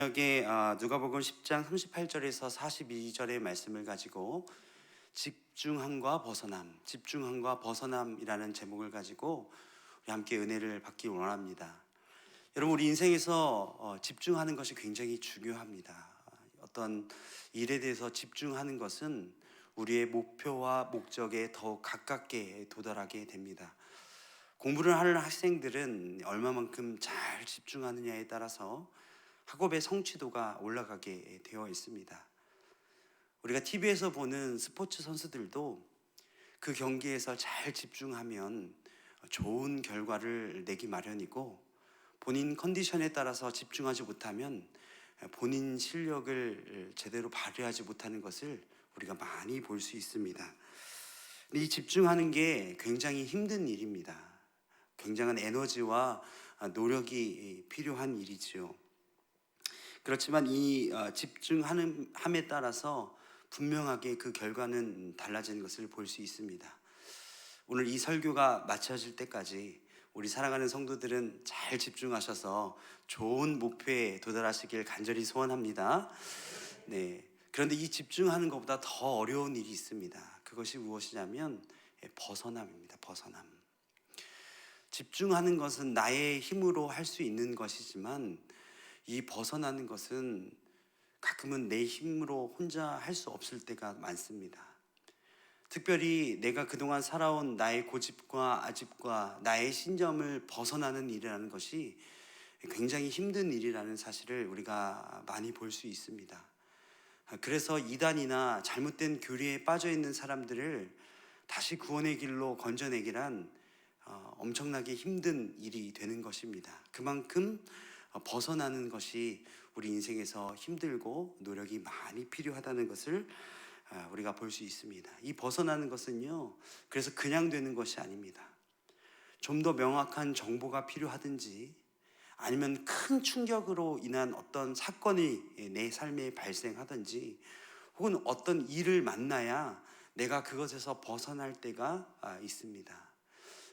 여기 누가복음 10장 38절에서 42절의 말씀을 가지고 집중함과 벗어남이라는 제목을 가지고 우리 함께 은혜를 받기 원합니다. 여러분, 우리 인생에서 집중하는 것이 굉장히 중요합니다. 어떤 일에 대해서 집중하는 것은 우리의 목표와 목적에 더 가깝게 도달하게 됩니다. 공부를 하는 학생들은 얼마만큼 잘 집중하느냐에 따라서 학업의 성취도가 올라가게 되어 있습니다. 우리가 TV에서 보는 스포츠 선수들도 그 경기에서 잘 집중하면 좋은 결과를 내기 마련이고, 본인 컨디션에 따라서 집중하지 못하면 본인 실력을 제대로 발휘하지 못하는 것을 우리가 많이 볼 수 있습니다. 이 집중하는 게 굉장히 힘든 일입니다. 굉장한 에너지와 노력이 필요한 일이지요. 그렇지만 이 집중함에 따라서 분명하게 그 결과는 달라지는 것을 볼 수 있습니다. 오늘 이 설교가 마쳐질 때까지 우리 사랑하는 성도들은 잘 집중하셔서 좋은 목표에 도달하시길 간절히 소원합니다. 네. 그런데 이 집중하는 것보다 더 어려운 일이 있습니다. 그것이 무엇이냐면 벗어남입니다. 벗어남. 집중하는 것은 나의 힘으로 할 수 있는 것이지만 이 벗어나는 것은 가끔은 내 힘으로 혼자 할 수 없을 때가 많습니다. 특별히 내가 그동안 살아온 나의 고집과 아집과 나의 신념을 벗어나는 일이라는 것이 굉장히 힘든 일이라는 사실을 우리가 많이 볼 수 있습니다. 그래서 이단이나 잘못된 교리에 빠져 있는 사람들을 다시 구원의 길로 건져내기란 엄청나게 힘든 일이 되는 것입니다. 그만큼 벗어나는 것이 우리 인생에서 힘들고 노력이 많이 필요하다는 것을 우리가 볼 수 있습니다. 이 벗어나는 것은요, 그래서 그냥 되는 것이 아닙니다. 좀 더 명확한 정보가 필요하든지, 아니면 큰 충격으로 인한 어떤 사건이 내 삶에 발생하든지, 혹은 어떤 일을 만나야 내가 그것에서 벗어날 때가 있습니다.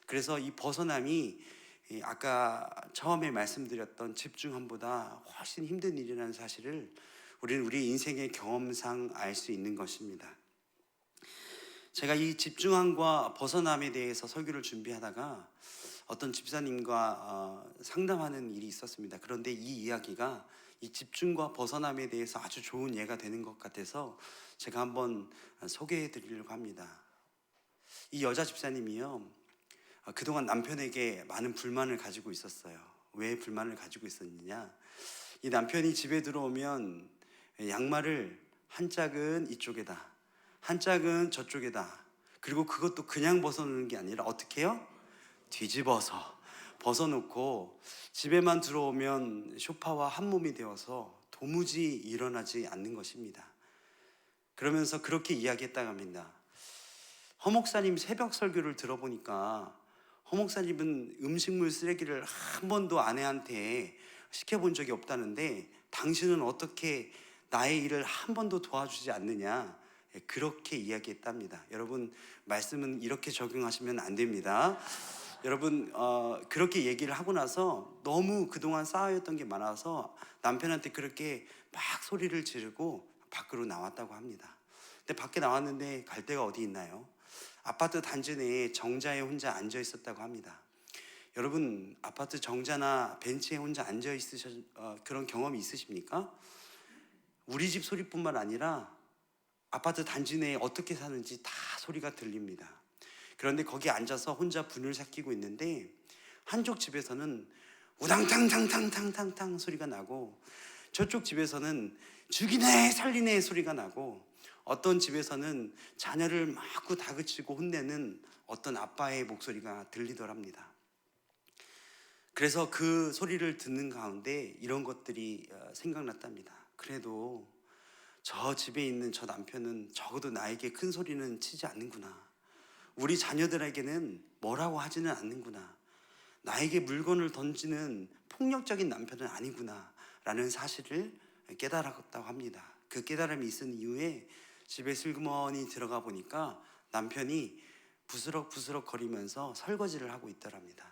그래서 이 벗어남이 아까 처음에 말씀드렸던 집중함보다 훨씬 힘든 일이라는 사실을 우리는 우리 인생의 경험상 알 수 있는 것입니다. 제가 이 집중함과 벗어남에 대해서 설교를 준비하다가 어떤 집사님과 상담하는 일이 있었습니다. 그런데 이 이야기가 이 집중과 벗어남에 대해서 아주 좋은 예가 되는 것 같아서 제가 한번 소개해 드리려고 합니다. 이 여자 집사님이요, 그동안 남편에게 많은 불만을 가지고 있었어요. 왜 불만을 가지고 있었느냐? 이 남편이 집에 들어오면 양말을 한 짝은 이쪽에다, 한 짝은 저쪽에다, 그리고 그것도 그냥 벗어놓는 게 아니라 어떻게 해요? 뒤집어서 벗어놓고 집에만 들어오면 소파와 한 몸이 되어서 도무지 일어나지 않는 것입니다. 그러면서 그렇게 이야기했다고 합니다. 허 목사님 새벽 설교를 들어보니까 허 목사님은 음식물 쓰레기를 한 번도 아내한테 시켜본 적이 없다는데 당신은 어떻게 나의 일을 한 번도 도와주지 않느냐, 그렇게 이야기했답니다. 여러분, 말씀은 이렇게 적용하시면 안 됩니다. 여러분, 그렇게 얘기를 하고 나서 너무 그동안 쌓여있던 게 많아서 남편한테 그렇게 막 소리를 지르고 밖으로 나왔다고 합니다. 근데 밖에 나왔는데 갈 데가 어디 있나요? 아파트 단지 내에 정자에 혼자 앉아 있었다고 합니다. 여러분, 아파트 정자나 벤치에 혼자 앉아 그런 경험이 있으십니까? 우리 집 소리뿐만 아니라 아파트 단지 내에 어떻게 사는지 다 소리가 들립니다. 그런데 거기 앉아서 혼자 분을 삭히고 있는데 한쪽 집에서는 우당탕탕탕탕탕탕 소리가 나고, 저쪽 집에서는 죽이네 살리네 소리가 나고, 어떤 집에서는 자녀를 마구 다그치고 혼내는 어떤 아빠의 목소리가 들리더랍니다. 그래서 그 소리를 듣는 가운데 이런 것들이 생각났답니다. 그래도 저 집에 있는 저 남편은 적어도 나에게 큰 소리는 치지 않는구나. 우리 자녀들에게는 뭐라고 하지는 않는구나. 나에게 물건을 던지는 폭력적인 남편은 아니구나 라는 사실을 깨달았다고 합니다. 그 깨달음이 있은 이후에 집에 슬그머니 들어가 보니까 남편이 부스럭부스럭 거리면서 설거지를 하고 있더랍니다.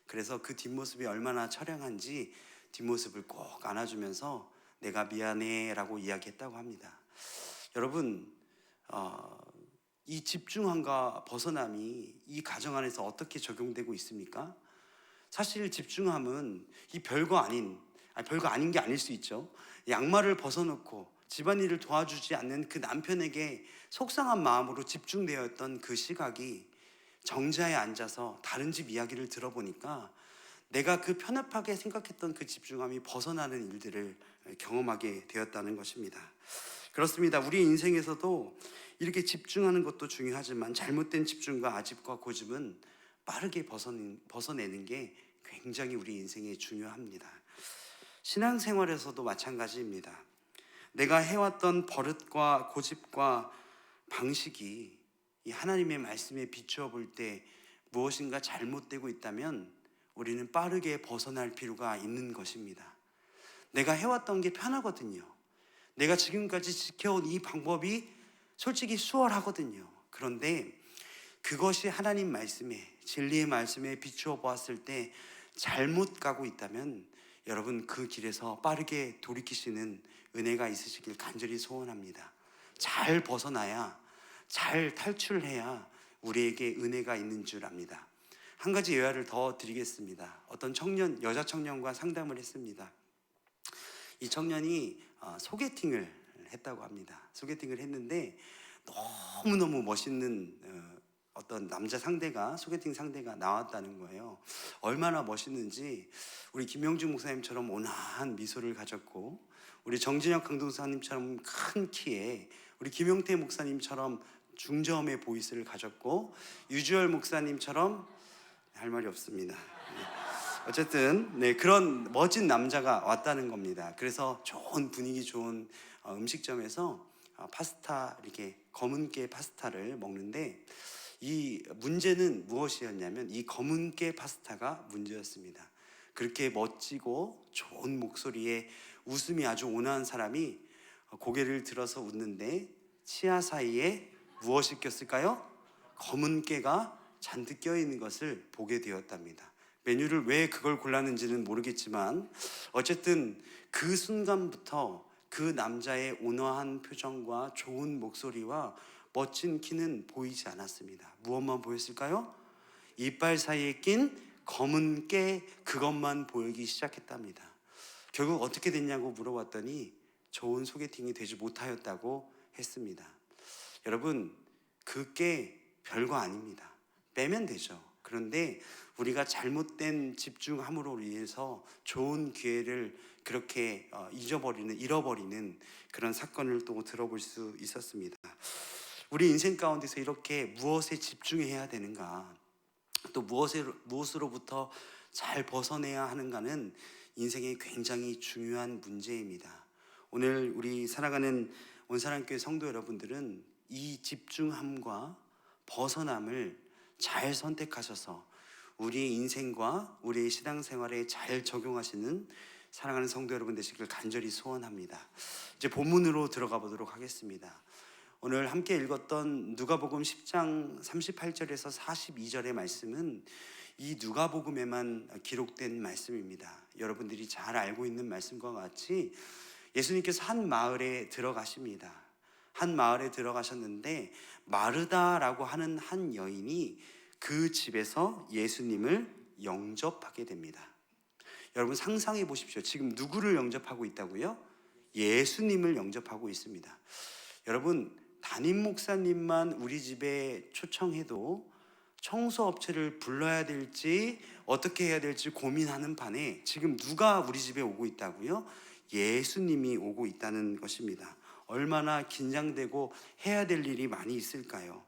그래서 그 뒷모습이 얼마나 처량한지 뒷모습을 꼭 안아주면서 내가 미안해 라고 이야기했다고 합니다. 여러분, 이 집중함과 벗어남이 이 가정 안에서 어떻게 적용되고 있습니까? 사실 집중함은 이 별거 아닌 게 아닐 수 있죠. 양말을 벗어놓고 집안일을 도와주지 않는 그 남편에게 속상한 마음으로 집중되어 있던 그 시각이 정자에 앉아서 다른 집 이야기를 들어보니까 내가 그 편협하게 생각했던 그 집중함이 벗어나는 일들을 경험하게 되었다는 것입니다. 그렇습니다. 우리 인생에서도 이렇게 집중하는 것도 중요하지만 잘못된 집중과 아집과 고집은 빠르게 벗어내는 게 굉장히 우리 인생에 중요합니다. 신앙생활에서도 마찬가지입니다. 내가 해왔던 버릇과 고집과 방식이 이 하나님의 말씀에 비추어 볼 때 무엇인가 잘못되고 있다면 우리는 빠르게 벗어날 필요가 있는 것입니다. 내가 해왔던 게 편하거든요. 내가 지금까지 지켜온 이 방법이 솔직히 수월하거든요. 그런데 그것이 하나님 말씀에, 진리의 말씀에 비추어 보았을 때 잘못 가고 있다면 여러분 그 길에서 빠르게 돌이키시는 은혜가 있으시길 간절히 소원합니다. 잘 벗어나야, 잘 탈출해야 우리에게 은혜가 있는 줄 압니다. 한 가지 예화를 더 드리겠습니다. 어떤 여자 청년과 상담을 했습니다. 이 청년이 소개팅을 했다고 합니다. 소개팅을 했는데 너무너무 멋있는 어떤 소개팅 상대가 나왔다는 거예요. 얼마나 멋있는지 우리 김영중 목사님처럼 온화한 미소를 가졌고, 우리 정진혁 강동사님처럼 큰 키에 우리 김용태 목사님처럼 중저음의 보이스를 가졌고, 유주열 목사님처럼 할 말이 없습니다. 어쨌든 그런 멋진 남자가 왔다는 겁니다. 그래서 좋은 분위기 좋은 음식점에서 파스타, 이렇게 검은깨 파스타를 먹는데, 이 문제는 무엇이었냐면 이 검은깨 파스타가 문제였습니다. 그렇게 멋지고 좋은 목소리에 웃음이 아주 온화한 사람이 고개를 들어서 웃는데 치아 사이에 무엇이 꼈을까요? 검은깨가 잔뜩 껴있는 것을 보게 되었답니다. 메뉴를 왜 그걸 골랐는지는 모르겠지만 어쨌든 그 순간부터 그 남자의 온화한 표정과 좋은 목소리와 멋진 키는 보이지 않았습니다. 무엇만 보였을까요? 이빨 사이에 낀 검은 깨, 그것만 보이기 시작했답니다. 결국 어떻게 됐냐고 물어봤더니 좋은 소개팅이 되지 못하였다고 했습니다. 여러분, 그 깨 별거 아닙니다. 빼면 되죠. 그런데 우리가 잘못된 집중함으로 인해서 좋은 기회를 그렇게 잃어버리는 그런 사건을 또 들어볼 수 있었습니다. 우리 인생 가운데서 이렇게 무엇에 집중해야 되는가, 또 무엇으로부터 잘 벗어내야 하는가는 인생의 굉장히 중요한 문제입니다. 오늘 우리 살아가는 온사랑교회 성도 여러분들은 이 집중함과 벗어남을 잘 선택하셔서 우리의 인생과 우리의 신앙생활에 잘 적용하시는 사랑하는 성도 여러분 되시길 간절히 소원합니다. 이제 본문으로 들어가 보도록 하겠습니다. 오늘 함께 읽었던 누가복음 10장 38절에서 42절의 말씀은 이 누가복음에만 기록된 말씀입니다. 여러분들이 잘 알고 있는 말씀과 같이 예수님께서 한 마을에 들어가십니다. 한 마을에 들어가셨는데 마르다라고 하는 한 여인이 그 집에서 예수님을 영접하게 됩니다. 여러분 상상해 보십시오. 지금 누구를 영접하고 있다고요? 예수님을 영접하고 있습니다. 여러분, 담임 목사님만 우리 집에 초청해도 청소업체를 불러야 될지 어떻게 해야 될지 고민하는 반에 지금 누가 우리 집에 오고 있다고요? 예수님이 오고 있다는 것입니다. 얼마나 긴장되고 해야 될 일이 많이 있을까요?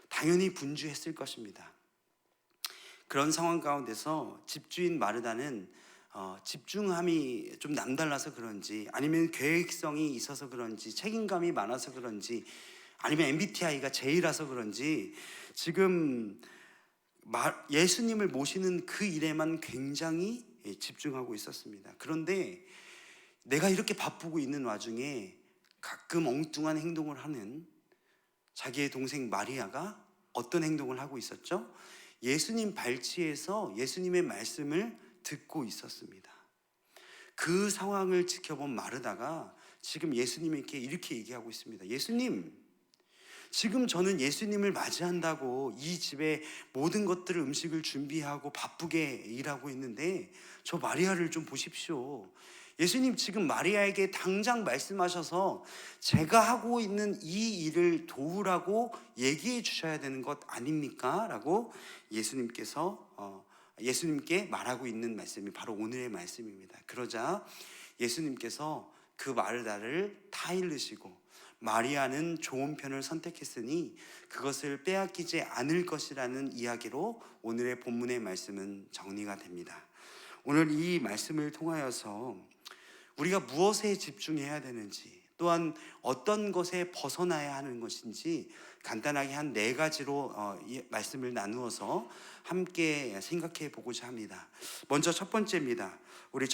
당연히 분주했을 것입니다. 그런 상황 가운데서 집주인 마르다는 집중함이 좀 남달라서 그런지, 아니면 계획성이 있어서 그런지, 책임감이 많아서 그런지, 아니면 MBTI가 J라서 그런지 지금 예수님을 모시는 그 일에만 굉장히 집중하고 있었습니다. 그런데 내가 이렇게 바쁘고 있는 와중에 가끔 엉뚱한 행동을 하는 자기의 동생 마리아가 어떤 행동을 하고 있었죠? 예수님 발치에서 예수님의 말씀을 듣고 있었습니다. 그 상황을 지켜본 마르다가 지금 예수님께 이렇게 얘기하고 있습니다. 예수님, 지금 저는 예수님을 맞이한다고 이 집에 모든 것들을 음식을 준비하고 바쁘게 일하고 있는데 저 마리아를 좀 보십시오. 예수님, 지금 마리아에게 당장 말씀하셔서 제가 하고 있는 이 일을 도우라고 얘기해 주셔야 되는 것 아닙니까? 라고 예수님께 말하고 있는 말씀이 바로 오늘의 말씀입니다. 그러자 예수님께서 그 마르다를 타일르시고 마리아는 좋은 편을 선택했으니 그것을 빼앗기지 않을 것이라는 이야기로 오늘의 본문의 말씀은 정리가 됩니다. 오늘 이 말씀을 통하여서 우리가 무엇에 집중해야 되는지, 또한 어떤 것에 벗어나야 하는 것인지 간단하게 한 4가지로 이 말씀을 나누어서 함께 생각해 보고자 합니다. 먼저 첫 번째입니다. 우리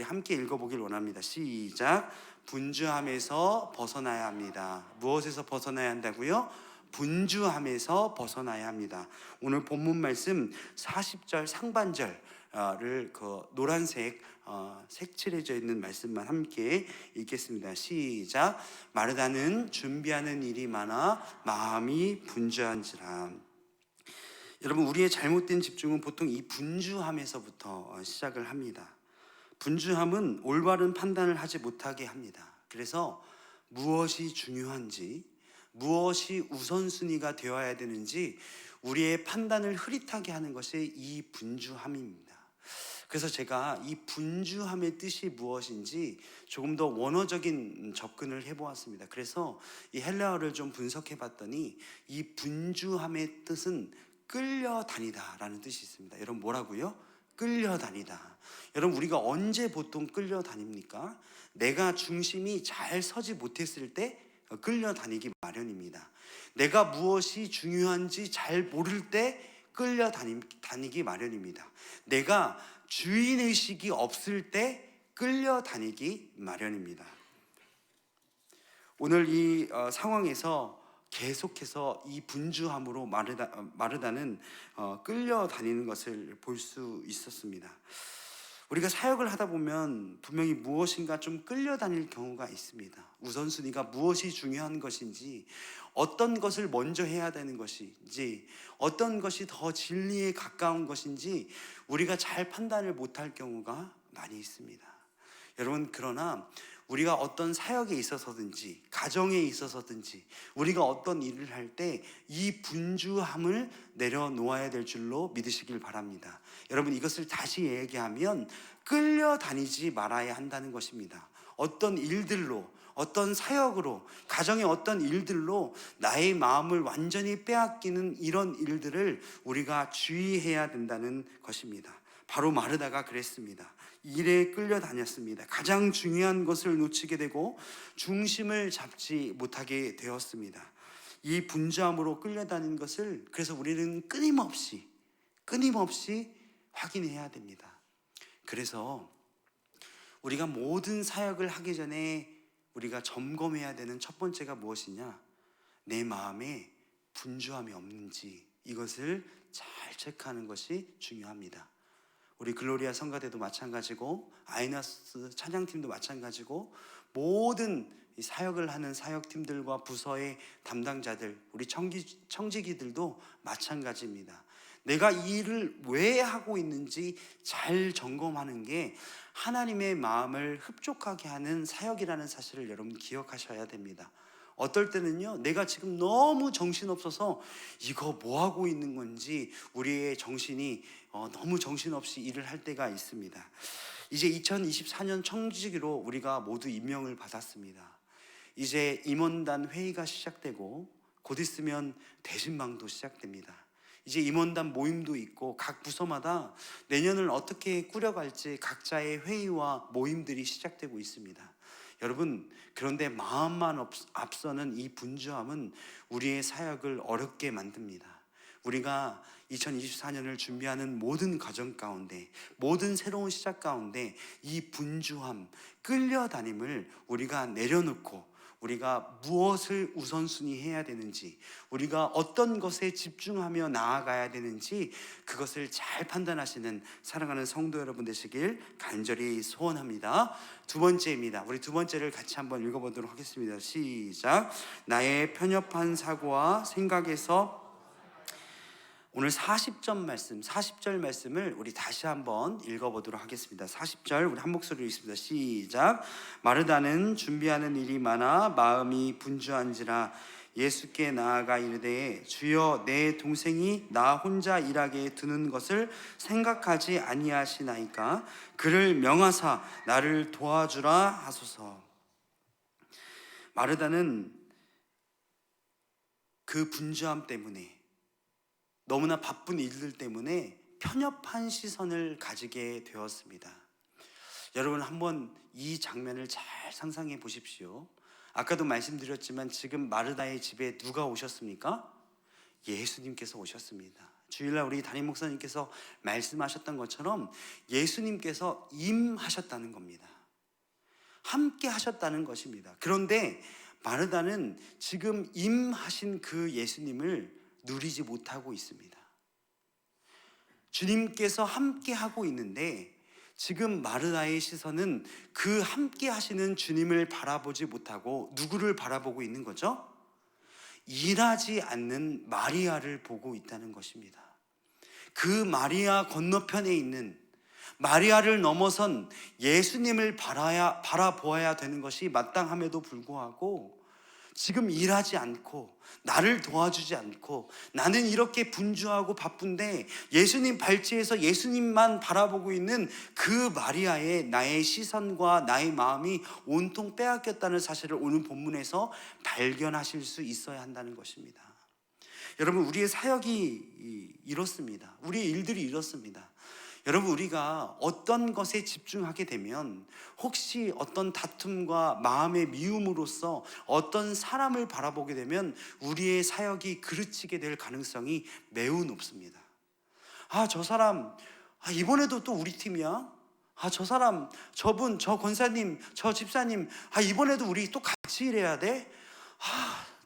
함께 읽어보길 원합니다. 시작. 분주함에서 벗어나야 합니다. 무엇에서 벗어나야 한다고요? 분주함에서 벗어나야 합니다. 오늘 본문 말씀 40절 상반절을 노란색 색칠해져 있는 말씀만 함께 읽겠습니다. 시작. 마르다는 준비하는 일이 많아 마음이 분주한지라. 여러분, 우리의 잘못된 집중은 보통 이 분주함에서부터 시작을 합니다. 분주함은 올바른 판단을 하지 못하게 합니다. 그래서 무엇이 중요한지, 무엇이 우선순위가 되어야 되는지 우리의 판단을 흐릿하게 하는 것이 이 분주함입니다. 그래서 제가 이 분주함의 뜻이 무엇인지 조금 더 원어적인 접근을 해보았습니다. 그래서 이 헬라어를 좀 분석해 봤더니 이 분주함의 뜻은 끌려다니다 라는 뜻이 있습니다. 여러분, 뭐라고요? 끌려다니다. 여러분, 우리가 언제 보통 끌려다닙니까? 내가 중심이 잘 서지 못했을 때 끌려다니기 마련입니다. 내가 무엇이 중요한지 잘 모를 때 끌려다니기 마련입니다. 내가 주인의식이 없을 때 끌려다니기 마련입니다. 오늘 이 상황에서 계속해서 이 분주함으로 마르다는 끌려다니는 것을 볼 수 있었습니다. 우리가 사역을 하다 보면 분명히 무엇인가 좀 끌려다닐 경우가 있습니다. 우선순위가 무엇이 중요한 것인지, 어떤 것을 먼저 해야 되는 것인지, 어떤 것이 더 진리에 가까운 것인지 우리가 잘 판단을 못할 경우가 많이 있습니다. 여러분, 그러나 우리가 어떤 사역에 있어서든지 가정에 있어서든지 우리가 어떤 일을 할 때 이 분주함을 내려놓아야 될 줄로 믿으시길 바랍니다. 여러분, 이것을 다시 얘기하면 끌려다니지 말아야 한다는 것입니다. 어떤 일들로, 어떤 사역으로, 가정의 어떤 일들로 나의 마음을 완전히 빼앗기는 이런 일들을 우리가 주의해야 된다는 것입니다. 바로 마르다가 그랬습니다. 일에 끌려다녔습니다. 가장 중요한 것을 놓치게 되고 중심을 잡지 못하게 되었습니다. 이 분주함으로 끌려다니는 것을 그래서 우리는 끊임없이 확인해야 됩니다. 그래서 우리가 모든 사역을 하기 전에 우리가 점검해야 되는 첫 번째가 무엇이냐? 내 마음에 분주함이 없는지 이것을 잘 체크하는 것이 중요합니다. 우리 글로리아 성가대도 마찬가지고 아이나스 찬양팀도 마찬가지고 모든 사역을 하는 사역팀들과 부서의 담당자들, 우리 청지기들도 마찬가지입니다. 내가 이 일을 왜 하고 있는지 잘 점검하는 게 하나님의 마음을 흡족하게 하는 사역이라는 사실을 여러분 기억하셔야 됩니다. 어떨 때는요, 내가 지금 너무 정신없어서 이거 뭐 하고 있는 건지 우리의 정신이 너무 정신없이 일을 할 때가 있습니다. 이제 2024년 청지기로 우리가 모두 임명을 받았습니다. 이제 임원단 회의가 시작되고 곧 있으면 대신방도 시작됩니다. 이제 임원단 모임도 있고 각 부서마다 내년을 어떻게 꾸려갈지 각자의 회의와 모임들이 시작되고 있습니다. 여러분, 그런데 마음만 앞서는 이 분주함은 우리의 사역을 어렵게 만듭니다. 우리가 2024년을 준비하는 모든 과정 가운데, 모든 새로운 시작 가운데 이 분주함, 끌려다님을 우리가 내려놓고 우리가 무엇을 우선순위 해야 되는지, 우리가 어떤 것에 집중하며 나아가야 되는지 그것을 잘 판단하시는 사랑하는 성도 여러분 되시길 간절히 소원합니다. 두 번째입니다. 우리 두 번째를 같이 한번 읽어보도록 하겠습니다. 시작. 나의 편협한 사고와 생각에서, 오늘 40절 말씀을 우리 다시 한번 읽어보도록 하겠습니다. 40절 우리 한 목소리로 읽습니다. 시작. 마르다는 준비하는 일이 많아 마음이 분주한지라 예수께 나아가 이르되 주여 내 동생이 나 혼자 일하게 두는 것을 생각하지 아니하시나이까 그를 명하사 나를 도와주라 하소서. 마르다는 그 분주함 때문에, 너무나 바쁜 일들 때문에 편협한 시선을 가지게 되었습니다. 여러분 한번 이 장면을 잘 상상해 보십시오. 아까도 말씀드렸지만 지금 마르다의 집에 누가 오셨습니까? 예수님께서 오셨습니다. 주일날 우리 담임 목사님께서 말씀하셨던 것처럼 예수님께서 임하셨다는 겁니다. 함께 하셨다는 것입니다. 그런데 마르다는 지금 임하신 그 예수님을 누리지 못하고 있습니다. 주님께서 함께 하고 있는데 지금 마르다의 시선은 그 함께 하시는 주님을 바라보지 못하고 누구를 바라보고 있는 거죠? 일하지 않는 마리아를 보고 있다는 것입니다. 그 마리아 건너편에 있는, 마리아를 넘어선 예수님을 바라보아야 되는 것이 마땅함에도 불구하고 지금 일하지 않고 나를 도와주지 않고 나는 이렇게 분주하고 바쁜데 예수님 발치에서 예수님만 바라보고 있는 그 마리아의 나의 시선과 나의 마음이 온통 빼앗겼다는 사실을 오늘 본문에서 발견하실 수 있어야 한다는 것입니다. 여러분 우리의 사역이 이렇습니다. 우리의 일들이 이렇습니다. 여러분 우리가 어떤 것에 집중하게 되면 혹시 어떤 다툼과 마음의 미움으로써 어떤 사람을 바라보게 되면 우리의 사역이 그르치게 될 가능성이 매우 높습니다. 저 사람 이번에도 또 우리 팀이야? 저 사람, 저분, 저 권사님, 저 집사님 이번에도 우리 또 같이 일해야 돼?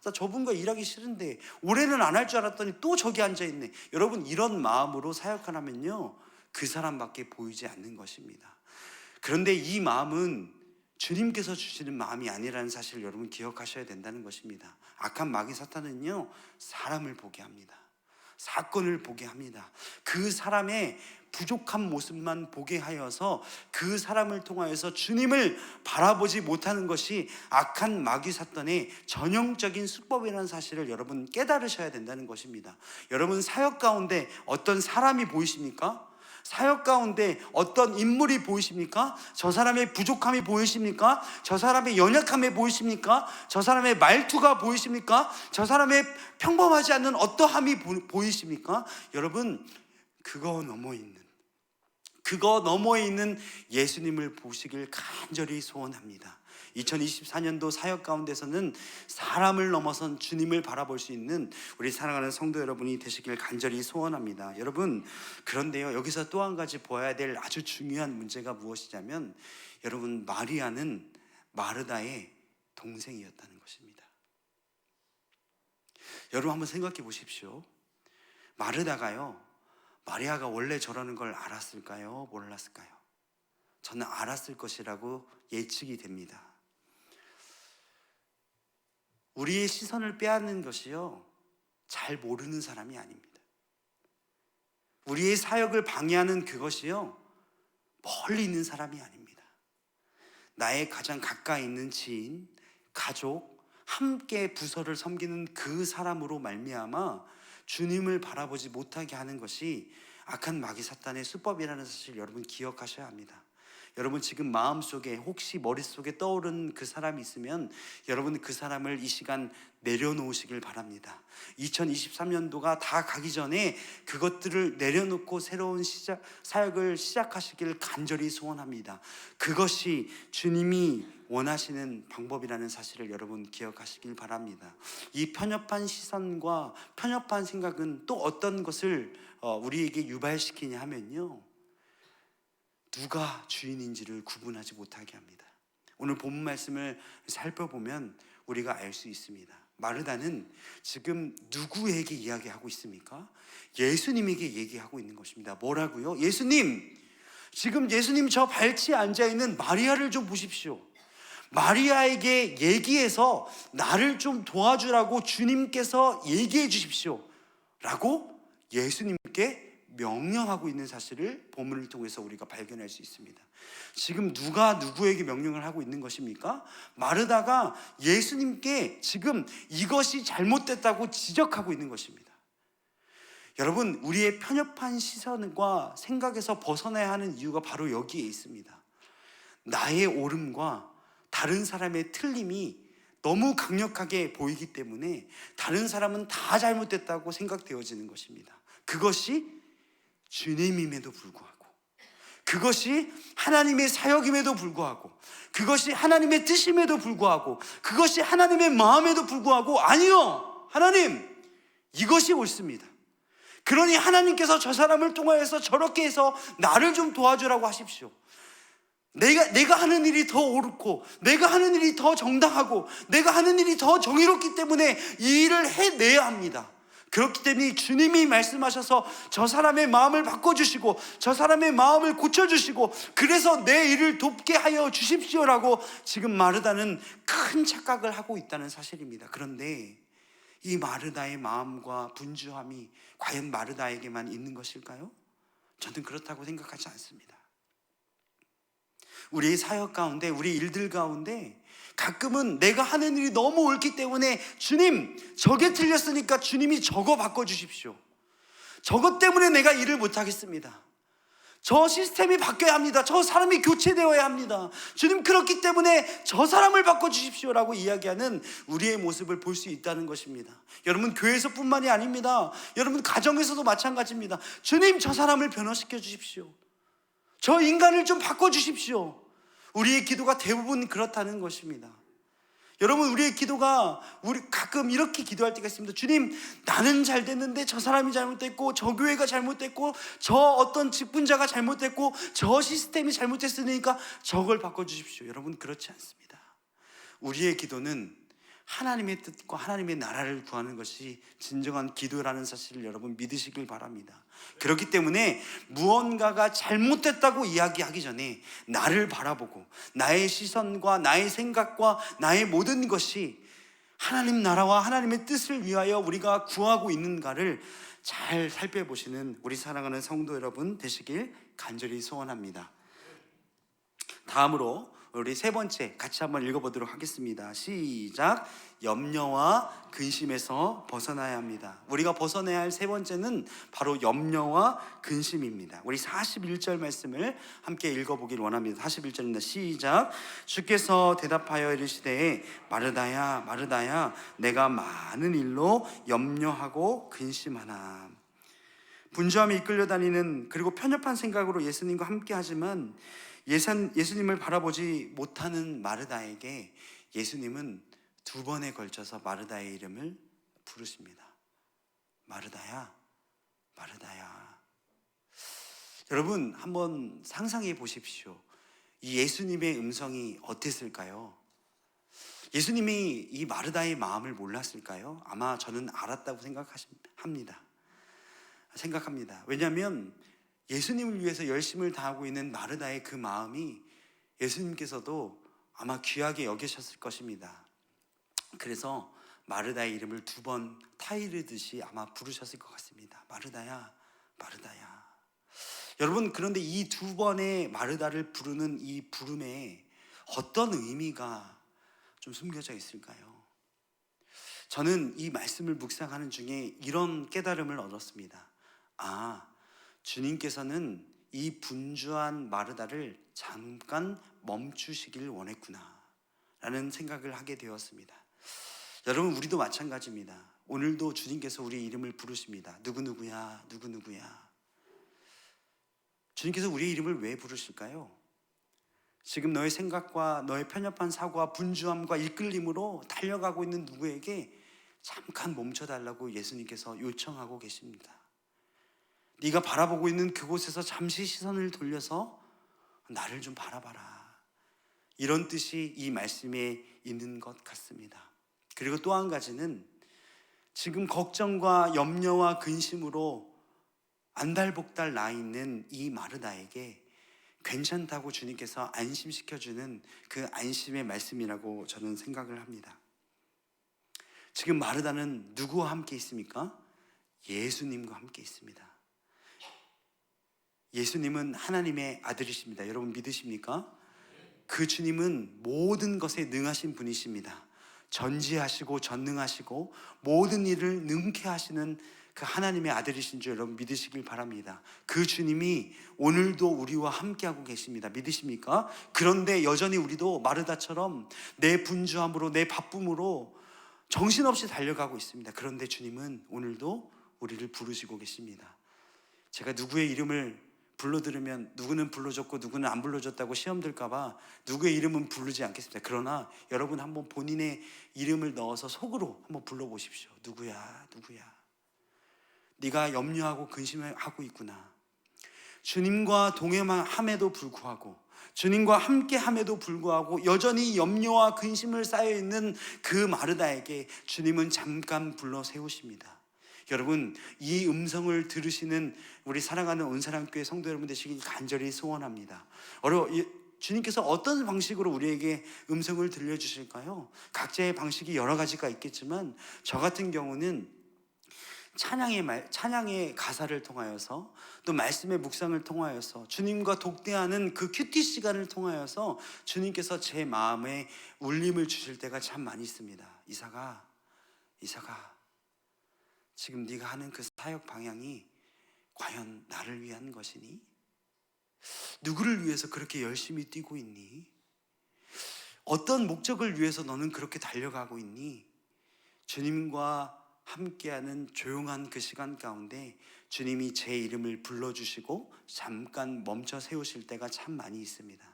나 저분과 일하기 싫은데 올해는 안 할 줄 알았더니 또 저기 앉아있네. 여러분 이런 마음으로 사역하면요 그 사람밖에 보이지 않는 것입니다. 그런데 이 마음은 주님께서 주시는 마음이 아니라는 사실을 여러분 기억하셔야 된다는 것입니다. 악한 마귀 사탄은요 사람을 보게 합니다. 사건을 보게 합니다. 그 사람의 부족한 모습만 보게 하여서 그 사람을 통하여서 주님을 바라보지 못하는 것이 악한 마귀 사탄의 전형적인 수법이라는 사실을 여러분 깨달으셔야 된다는 것입니다. 여러분 사역 가운데 어떤 사람이 보이십니까? 사역 가운데 어떤 인물이 보이십니까? 저 사람의 부족함이 보이십니까? 저 사람의 연약함이 보이십니까? 저 사람의 말투가 보이십니까? 저 사람의 평범하지 않는 어떠함이 보이십니까? 여러분 그거 너머에 있는 예수님을 보시길 간절히 소원합니다. 2024년도 사역 가운데서는 사람을 넘어선 주님을 바라볼 수 있는 우리 사랑하는 성도 여러분이 되시길 간절히 소원합니다. 여러분 그런데요 여기서 또 한 가지 보아야 될 아주 중요한 문제가 무엇이냐면 여러분 마리아는 마르다의 동생이었다는 것입니다. 여러분 한번 생각해 보십시오. 마리아가 원래 저러는 걸 알았을까요? 몰랐을까요? 저는 알았을 것이라고 예측이 됩니다. 우리의 시선을 빼앗는 것이요 잘 모르는 사람이 아닙니다. 우리의 사역을 방해하는 그것이요 멀리 있는 사람이 아닙니다. 나의 가장 가까이 있는 지인, 가족, 함께 부서를 섬기는 그 사람으로 말미암아 주님을 바라보지 못하게 하는 것이 악한 마귀 사탄의 수법이라는 사실 여러분 기억하셔야 합니다. 여러분 지금 마음속에 혹시 머릿속에 떠오른 그 사람이 있으면 여러분 그 사람을 이 시간 내려놓으시길 바랍니다. 2023년도가 다 가기 전에 그것들을 내려놓고 새로운 사역을 시작하시길 간절히 소원합니다. 그것이 주님이 원하시는 방법이라는 사실을 여러분 기억하시길 바랍니다. 이 편협한 시선과 편협한 생각은 또 어떤 것을 우리에게 유발시키냐 하면요 누가 주인인지를 구분하지 못하게 합니다. 오늘 본문 말씀을 살펴보면 우리가 알 수 있습니다. 마르다는 지금 누구에게 이야기하고 있습니까? 예수님에게 얘기하고 있는 것입니다. 뭐라고요? 예수님, 지금 예수님 저 발치에 앉아있는 마리아를 좀 보십시오. 마리아에게 얘기해서 나를 좀 도와주라고 주님께서 얘기해 주십시오 라고 예수님께 명령하고 있는 사실을 본문을 통해서 우리가 발견할 수 있습니다. 지금 누가 누구에게 명령을 하고 있는 것입니까? 마르다가 예수님께 지금 이것이 잘못됐다고 지적하고 있는 것입니다. 여러분, 우리의 편협한 시선과 생각에서 벗어나야 하는 이유가 바로 여기에 있습니다. 나의 옳음과 다른 사람의 틀림이 너무 강력하게 보이기 때문에 다른 사람은 다 잘못됐다고 생각되어지는 것입니다. 그것이 주님임에도 불구하고, 그것이 하나님의 사역임에도 불구하고, 그것이 하나님의 뜻임에도 불구하고, 그것이 하나님의 마음에도 불구하고, 아니요, 하나님, 이것이 옳습니다. 그러니 하나님께서 저 사람을 통하여서 저렇게 해서 나를 좀 도와주라고 하십시오. 내가 하는 일이 더 옳고, 내가 하는 일이 더 정당하고, 내가 하는 일이 더 정의롭기 때문에 이 일을 해내야 합니다. 그렇기 때문에 주님이 말씀하셔서 저 사람의 마음을 바꿔주시고 저 사람의 마음을 고쳐주시고 그래서 내 일을 돕게 하여 주십시오라고 지금 마르다는 큰 착각을 하고 있다는 사실입니다. 그런데 이 마르다의 마음과 분주함이 과연 마르다에게만 있는 것일까요? 저는 그렇다고 생각하지 않습니다. 우리의 사역 가운데, 우리 일들 가운데 가끔은 내가 하는 일이 너무 옳기 때문에 주님, 저게 틀렸으니까 주님이 저거 바꿔주십시오. 저것 때문에 내가 일을 못하겠습니다. 저 시스템이 바뀌어야 합니다. 저 사람이 교체되어야 합니다. 주님, 그렇기 때문에 저 사람을 바꿔주십시오라고 이야기하는 우리의 모습을 볼 수 있다는 것입니다. 여러분, 교회에서뿐만이 아닙니다. 여러분, 가정에서도 마찬가지입니다. 주님, 저 사람을 변화시켜 주십시오. 저 인간을 좀 바꿔주십시오. 우리의 기도가 대부분 그렇다는 것입니다. 여러분, 우리의 기도가 우리 가끔 이렇게 기도할 때가 있습니다. 주님, 나는 잘 됐는데 저 사람이 잘못됐고 저 교회가 잘못됐고 저 어떤 직분자가 잘못됐고 저 시스템이 잘못됐으니까 저걸 바꿔주십시오. 여러분, 그렇지 않습니다. 우리의 기도는 하나님의 뜻과 하나님의 나라를 구하는 것이 진정한 기도라는 사실을 여러분 믿으시길 바랍니다. 그렇기 때문에 무언가가 잘못됐다고 이야기하기 전에 나를 바라보고 나의 시선과 나의 생각과 나의 모든 것이 하나님 나라와 하나님의 뜻을 위하여 우리가 구하고 있는가를 잘 살펴보시는 우리 사랑하는 성도 여러분 되시길 간절히 소원합니다. 다음으로 우리 세 번째 같이 한번 읽어보도록 하겠습니다. 시작. 염려와 근심에서 벗어나야 합니다. 우리가 벗어나야 할 세 번째는 바로 염려와 근심입니다. 우리 41절 말씀을 함께 읽어보길 원합니다. 41절입니다. 시작. 주께서 대답하여 이르시되 마르다야 마르다야 내가 많은 일로 염려하고 근심하나. 분주함에 이끌려 다니는 그리고 편협한 생각으로 예수님과 함께 하지만 예수님을 바라보지 못하는 마르다에게 예수님은 두 번에 걸쳐서 마르다의 이름을 부르십니다. 마르다야, 마르다야. 여러분, 한번 상상해 보십시오. 이 예수님의 음성이 어땠을까요? 예수님이 이 마르다의 마음을 몰랐을까요? 아마 저는 알았다고 생각합니다. 왜냐하면 예수님을 위해서 열심을 다하고 있는 마르다의 그 마음이 예수님께서도 아마 귀하게 여기셨을 것입니다. 그래서 마르다의 이름을 두 번 타이르듯이 아마 부르셨을 것 같습니다. 마르다야, 마르다야. 여러분, 그런데 이 두 번의 마르다를 부르는 이 부름에 어떤 의미가 좀 숨겨져 있을까요? 저는 이 말씀을 묵상하는 중에 이런 깨달음을 얻었습니다. 주님께서는 이 분주한 마르다를 잠깐 멈추시길 원했구나 라는 생각을 하게 되었습니다. 여러분, 우리도 마찬가지입니다. 오늘도 주님께서 우리의 이름을 부르십니다. 누구누구야, 누구누구야. 주님께서 우리의 이름을 왜 부르실까요? 지금 너의 생각과 너의 편협한 사고와 분주함과 이끌림으로 달려가고 있는 누구에게 잠깐 멈춰달라고 예수님께서 요청하고 계십니다. 네가 바라보고 있는 그곳에서 잠시 시선을 돌려서 나를 좀 바라봐라. 이런 뜻이 이 말씀에 있는 것 같습니다. 그리고 또 한 가지는 지금 걱정과 염려와 근심으로 안달복달 나 있는 이 마르다에게 괜찮다고 주님께서 안심시켜주는 그 안심의 말씀이라고 저는 생각을 합니다. 지금 마르다는 누구와 함께 있습니까? 예수님과 함께 있습니다. 예수님은 하나님의 아들이십니다. 여러분 믿으십니까? 그 주님은 모든 것에 능하신 분이십니다. 전지하시고 전능하시고 모든 일을 능케 하시는 그 하나님의 아들이신 줄 여러분 믿으시길 바랍니다. 그 주님이 오늘도 우리와 함께하고 계십니다. 믿으십니까? 그런데 여전히 우리도 마르다처럼 내 분주함으로 내 바쁨으로 정신없이 달려가고 있습니다. 그런데 주님은 오늘도 우리를 부르시고 계십니다. 제가 누구의 이름을 불러들으면 누구는 불러줬고 누구는 안 불러줬다고 시험 들까봐 누구의 이름은 부르지 않겠습니다. 그러나 여러분 한번 본인의 이름을 넣어서 속으로 한번 불러보십시오. 누구야 누구야, 네가 염려하고 근심하고 있구나. 주님과 동행함에도 불구하고, 주님과 함께함에도 불구하고 여전히 염려와 근심을 쌓여있는 그 마르다에게 주님은 잠깐 불러 세우십니다. 여러분, 이 음성을 들으시는 우리 사랑하는 온사랑교회 성도 여러분 되시길 간절히 소원합니다. 주님께서 어떤 방식으로 우리에게 음성을 들려주실까요? 각자의 방식이 여러 가지가 있겠지만 저 같은 경우는 찬양의 가사를 통하여서, 또 말씀의 묵상을 통하여서, 주님과 독대하는 그 큐티 시간을 통하여서 주님께서 제 마음에 울림을 주실 때가 참 많이 있습니다. 이사가 지금 네가 하는 그 사역 방향이 과연 나를 위한 것이니? 누구를 위해서 그렇게 열심히 뛰고 있니? 어떤 목적을 위해서 너는 그렇게 달려가고 있니? 주님과 함께하는 조용한 그 시간 가운데 주님이 제 이름을 불러주시고 잠깐 멈춰 세우실 때가 참 많이 있습니다.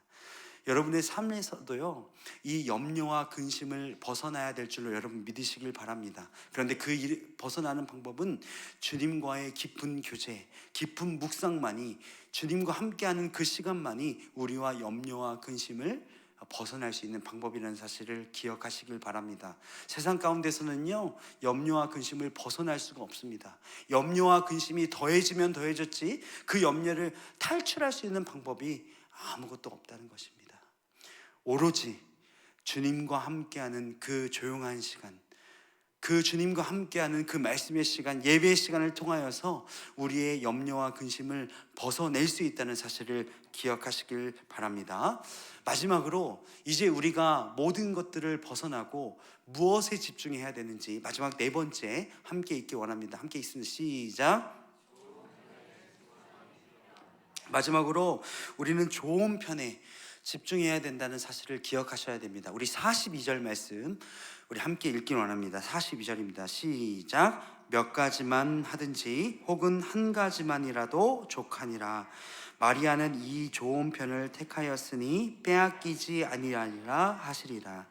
여러분의 삶에서도요, 이 염려와 근심을 벗어나야 될 줄로 여러분 믿으시길 바랍니다. 그런데 벗어나는 방법은 주님과의 깊은 교제, 깊은 묵상만이, 주님과 함께하는 그 시간만이 우리와 염려와 근심을 벗어날 수 있는 방법이라는 사실을 기억하시길 바랍니다. 세상 가운데서는요, 염려와 근심을 벗어날 수가 없습니다. 염려와 근심이 더해지면 더해졌지 그 염려를 탈출할 수 있는 방법이 아무것도 없다는 것입니다. 오로지 주님과 함께하는 그 조용한 시간, 그 주님과 함께하는 그 말씀의 시간, 예배의 시간을 통하여서 우리의 염려와 근심을 벗어낼 수 있다는 사실을 기억하시길 바랍니다. 마지막으로 이제 우리가 모든 것들을 벗어나고 무엇에 집중해야 되는지 마지막 네 번째 함께 있기 원합니다. 함께 있습니다. 시작. 마지막으로 우리는 좋은 편에 집중해야 된다는 사실을 기억하셔야 됩니다. 우리 42절 말씀 우리 함께 읽기 원합니다. 42절입니다. 시작. 몇 가지만 하든지 혹은 한 가지만이라도 족하니라. 마리아는 이 좋은 편을 택하였으니 빼앗기지 아니하리라 하시리라.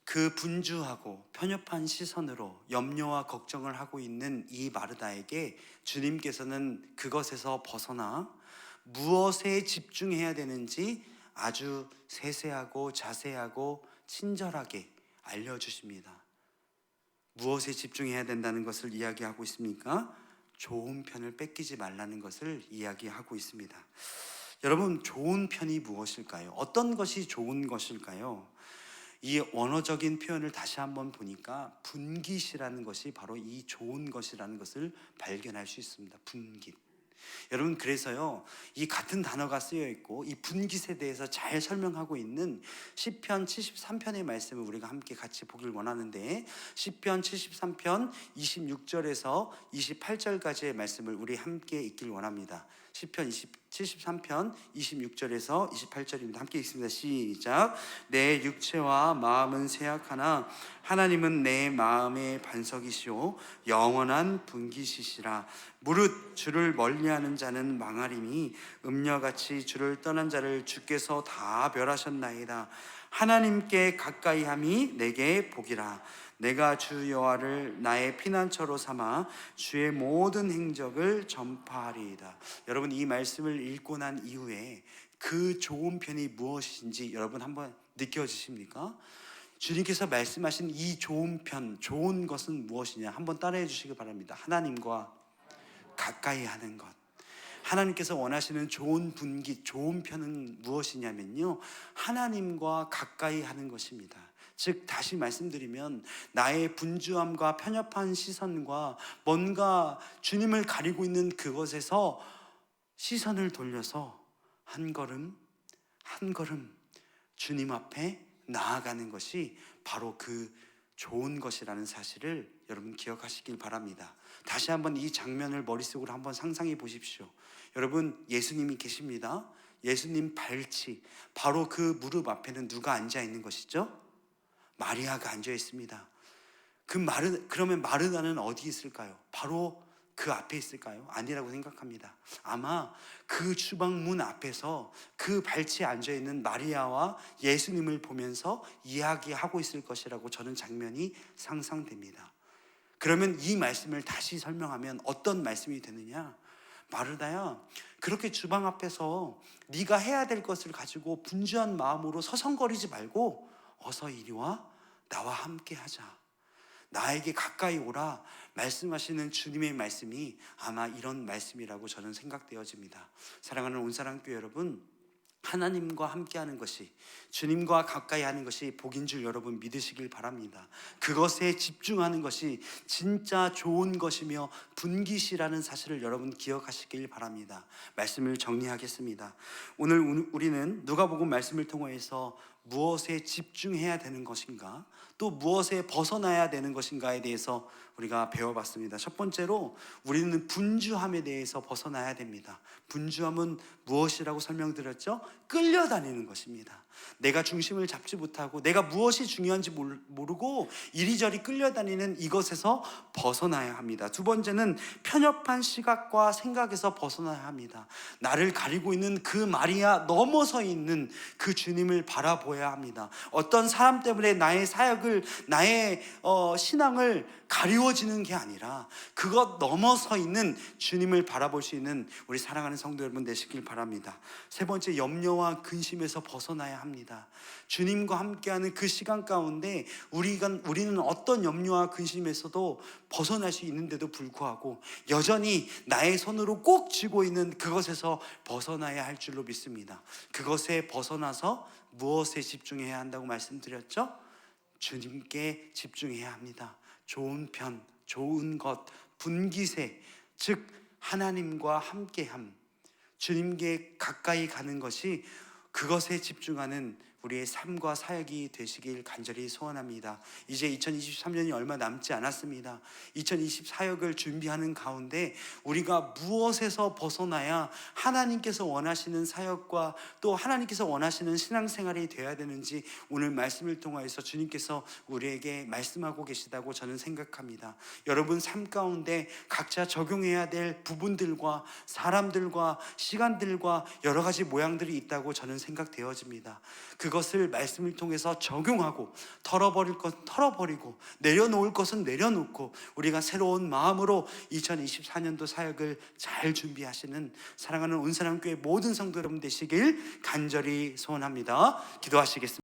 그 분주하고 편협한 시선으로 염려와 걱정을 하고 있는 이 마르다에게 주님께서는 그것에서 벗어나 무엇에 집중해야 되는지 아주 세세하고 자세하고 친절하게 알려주십니다. 무엇에 집중해야 된다는 것을 이야기하고 있습니까? 좋은 편을 뺏기지 말라는 것을 이야기하고 있습니다. 여러분, 좋은 편이 무엇일까요? 어떤 것이 좋은 것일까요? 이 언어적인 표현을 다시 한번 보니까 분깃이라는 것이 바로 이 좋은 것이라는 것을 발견할 수 있습니다. 분깃. 여러분, 그래서요, 이 같은 단어가 쓰여 있고 이 분깃에 대해서 잘 설명하고 있는 시편 73편의 말씀을 우리가 함께 같이 보길 원하는데, 시편 73편 26절에서 28절까지의 말씀을 우리 함께 읽길 원합니다. 시편 73편 26절에서 28절입니다. 함께 읽습니다. 시작. 내 육체와 마음은 쇠약하나 하나님은 내 마음의 반석이시오 영원한 분깃이시라. 무릇 주를 멀리하는 자는 망하리니 음녀같이 주를 떠난 자를 주께서 다 멸하셨나이다. 하나님께 가까이함이 내게 복이라. 내가 주 여호와를 나의 피난처로 삼아 주의 모든 행적을 전파하리이다. 여러분, 이 말씀을 읽고 난 이후에 그 좋은 편이 무엇인지 여러분 한번 느껴지십니까? 주님께서 말씀하신 이 좋은 편, 좋은 것은 무엇이냐? 한번 따라해 주시기 바랍니다. 하나님과 가까이 하는 것. 하나님께서 원하시는 좋은 분기, 좋은 편은 무엇이냐면요, 하나님과 가까이 하는 것입니다. 즉 다시 말씀드리면 나의 분주함과 편협한 시선과 뭔가 주님을 가리고 있는 그것에서 시선을 돌려서 한 걸음 한 걸음 주님 앞에 나아가는 것이 바로 그 좋은 것이라는 사실을 여러분 기억하시길 바랍니다. 다시 한번 이 장면을 머릿속으로 한번 상상해 보십시오. 여러분, 예수님이 계십니다. 예수님 발치, 바로 그 무릎 앞에는 누가 앉아 있는 것이죠? 마리아가 앉아 있습니다. 그러면 마르다는 어디 있을까요? 바로 그 앞에 있을까요? 아니라고 생각합니다. 아마 그 주방 문 앞에서 그 발치에 앉아 있는 마리아와 예수님을 보면서 이야기하고 있을 것이라고 저는 장면이 상상됩니다. 그러면 이 말씀을 다시 설명하면 어떤 말씀이 되느냐? 마르다야, 그렇게 주방 앞에서 네가 해야 될 것을 가지고 분주한 마음으로 서성거리지 말고 어서 이리 와, 나와 함께 하자. 나에게 가까이 오라 말씀하시는 주님의 말씀이 아마 이런 말씀이라고 저는 생각되어집니다. 사랑하는 온사랑교회 여러분, 하나님과 함께하는 것이, 주님과 가까이 하는 것이 복인 줄 여러분 믿으시길 바랍니다. 그것에 집중하는 것이 진짜 좋은 것이며 분깃이라는 사실을 여러분 기억하시길 바랍니다. 말씀을 정리하겠습니다. 오늘 우리는 누가복음 말씀을 통해서 무엇에 집중해야 되는 것인가, 또 무엇에 벗어나야 되는 것인가에 대해서 우리가 배워봤습니다. 첫 번째로 우리는 분주함에 대해서 벗어나야 됩니다. 분주함은 무엇이라고 설명드렸죠? 끌려다니는 것입니다. 내가 중심을 잡지 못하고 내가 무엇이 중요한지 모르고 이리저리 끌려다니는 이것에서 벗어나야 합니다. 두 번째는 편협한 시각과 생각에서 벗어나야 합니다. 나를 가리고 있는 그 마리아 넘어서 있는 그 주님을 바라보아야 합니다. 어떤 사람 때문에 나의 사역을, 나의 신앙을 가리워지는 게 아니라 그것 넘어서 있는 주님을 바라볼 수 있는 우리 사랑하는 성도 여러분 되시길 바랍니다. 세 번째, 염려와 근심에서 벗어나야 합니다. 주님과 함께하는 그 시간 가운데 우리는 어떤 염려와 근심에서도 벗어날 수 있는데도 불구하고 여전히 나의 손으로 꼭 쥐고 있는 그것에서 벗어나야 할 줄로 믿습니다. 그것에 벗어나서 무엇에 집중해야 한다고 말씀드렸죠? 주님께 집중해야 합니다. 좋은 편, 좋은 것, 분깃에, 즉 하나님과 함께함, 주님께 가까이 가는 것이, 그것에 집중하는 우리의 삶과 사역이 되시길 간절히 소원합니다. 이제 2023년이 얼마 남지 않았습니다. 2024역을 준비하는 가운데 우리가 무엇에서 벗어나야 하나님께서 원하시는 사역과 또 하나님께서 원하시는 신앙생활이 되어야 되는지 오늘 말씀을 통하여서 주님께서 우리에게 말씀하고 계시다고 저는 생각합니다. 여러분 삶 가운데 각자 적용해야 될 부분들과 사람들과 시간들과 여러 가지 모양들이 있다고 저는 생각되어집니다. 그것을 말씀을 통해서 적용하고 털어버릴 것 털어버리고 내려놓을 것은 내려놓고 우리가 새로운 마음으로 2024년도 사역을 잘 준비하시는 사랑하는 온사랑교회 모든 성도 여러분 되시길 간절히 소원합니다. 기도하시겠습니다.